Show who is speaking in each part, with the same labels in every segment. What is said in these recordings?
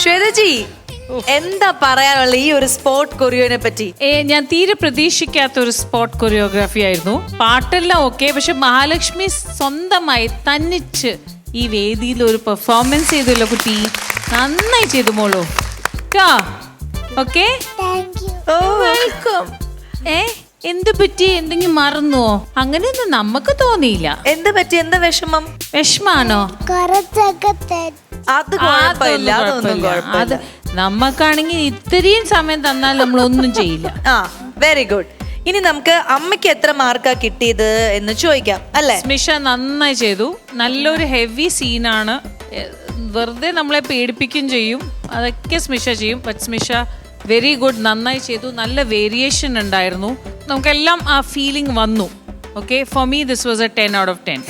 Speaker 1: ശ്വേതജി, എന്താ പറയാനുള്ള ഈ ഒരു സ്പോട്ട് കൊറിയോനെ പറ്റി?
Speaker 2: ഞാൻ തീരെ പ്രതീക്ഷിക്കാത്ത ഒരു സ്പോട്ട് കൊറിയോഗ്രാഫി ആയിരുന്നു. പാട്ടെല്ലാം ഓക്കെ, പക്ഷെ മഹാലക്ഷ്മി സ്വന്തമായി തന്നിച്ച് ഈ വേദിയിൽ ഒരു പെർഫോമൻസ് ചെയ്തല്ലോ കുട്ടി. നന്നായി ചെയ്തു മോളോ. Okay, welcome. എന്ത് പറ്റി? എന്തെങ്കിലും മറന്നുവോ? അങ്ങനെയൊന്നും നമുക്ക് തോന്നിയില്ല.
Speaker 1: എന്ത് പറ്റി? എന്താ വിഷമം?
Speaker 2: വിഷമാണോ?
Speaker 1: അത് കുഴപ്പമില്ല, അതൊന്നും കുഴപ്പമില്ല.
Speaker 2: നമ്മക്കാണെങ്കിൽ ഇത്രയും സമയം തന്നാൽ നമ്മളൊന്നും ചെയ്യില്ല.
Speaker 1: Very good. ഇനി നമുക്ക് അമ്മയ്ക്ക് എത്ര മാർക്കാ കിട്ടിയത് എന്ന് ചോദിക്കാം അല്ലേ?
Speaker 2: സ്മിഷ നന്നായി ചെയ്തു. നല്ലൊരു ഹെവി സീനാണ്. വെറുതെ നമ്മളെ പേടിപ്പിക്കുകയും ചെയ്യും, അതൊക്കെ സ്മിഷ ചെയ്യും. ബട്ട് സ്മിഷ വെരി ഗുഡ്, നന്നായി ചെയ്തു. നല്ല വേരിയേഷൻ ഉണ്ടായിരുന്നു, നമുക്കെല്ലാം ആ ഫീലിംഗ് വന്നു. Okay, for me this was A 10 out of 10.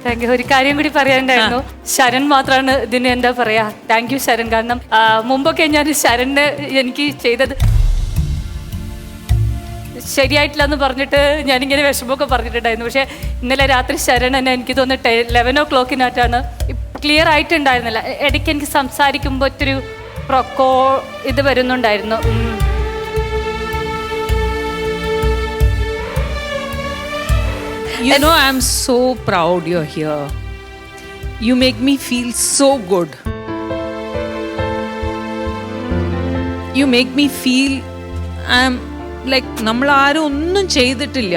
Speaker 3: Thank you. ഒരു കാര്യം കൂടി പറയാനുണ്ടായിരുന്നു. ശരൺ മാത്രമാണ് ഇതിന് എന്താ പറയാ, താങ്ക് യു ശരൺ. കാരണം മുമ്പൊക്കെ ഞാൻ ശരണിന് എനിക്ക് ചെയ്തത് ശരിയായിട്ടില്ല എന്ന് പറഞ്ഞിട്ട് ഞാനിങ്ങനെ വിഷമമൊക്കെ പറഞ്ഞിട്ടുണ്ടായിരുന്നു. പക്ഷെ ഇന്നലെ രാത്രി ശരൺ തന്നെ എനിക്ക് തോന്നുന്നു 11 o'clock ക്ലിയർ ആയിട്ടുണ്ടായിരുന്നില്ല. ഇടയ്ക്ക് എനിക്ക് സംസാരിക്കുമ്പോൾ ഒത്തിരി പ്രൊക്കോ ഇത് വരുന്നുണ്ടായിരുന്നു.
Speaker 2: You know, I'm so proud you're here. You make me feel so good. You make me feel I'm like നമ്മൾ ആരും ഒന്നും ചെയ്തിട്ടില്ല.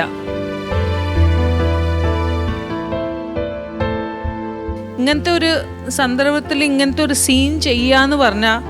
Speaker 2: ഇങ്ങനത്തെ ഒരു സന്ദർഭത്തിൽ ഇങ്ങനത്തെ ഒരു സീൻ ചെയ്യാന്ന് പറഞ്ഞാൽ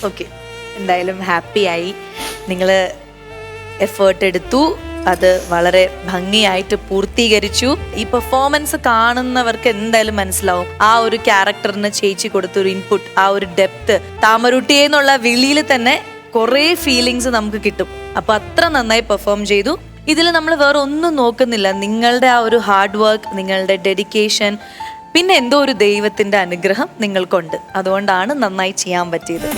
Speaker 1: ഓക്കെ, എന്തായാലും ഹാപ്പിയായി. നിങ്ങൾ എഫേർട്ട് എടുത്തു, അത് വളരെ ഭംഗിയായിട്ട് പൂർത്തീകരിച്ചു. ഈ പെർഫോമൻസ് കാണുന്നവർക്ക് എന്തായാലും മനസ്സിലാവും ആ ഒരു ക്യാരക്ടറിന് ചേച്ചി കൊടുത്തൊരു ഇൻപുട്ട്, ആ ഒരു ഡെപ്ത്. താമരൂട്ടിയെന്നുള്ള വിളിയിൽ തന്നെ കുറേ ഫീലിങ്സ് നമുക്ക് കിട്ടും. അപ്പോൾ അത്ര നന്നായി പെർഫോം ചെയ്തു. ഇതിൽ നമ്മൾ വേറെ ഒന്നും നോക്കുന്നില്ല, നിങ്ങളുടെ ആ ഒരു ഹാർഡ് വർക്ക്, നിങ്ങളുടെ ഡെഡിക്കേഷൻ, പിന്നെ എന്തോ ഒരു ദൈവത്തിൻ്റെ അനുഗ്രഹം നിങ്ങൾക്കുണ്ട്. അതുകൊണ്ടാണ് നന്നായി ചെയ്യാൻ പറ്റിയത്.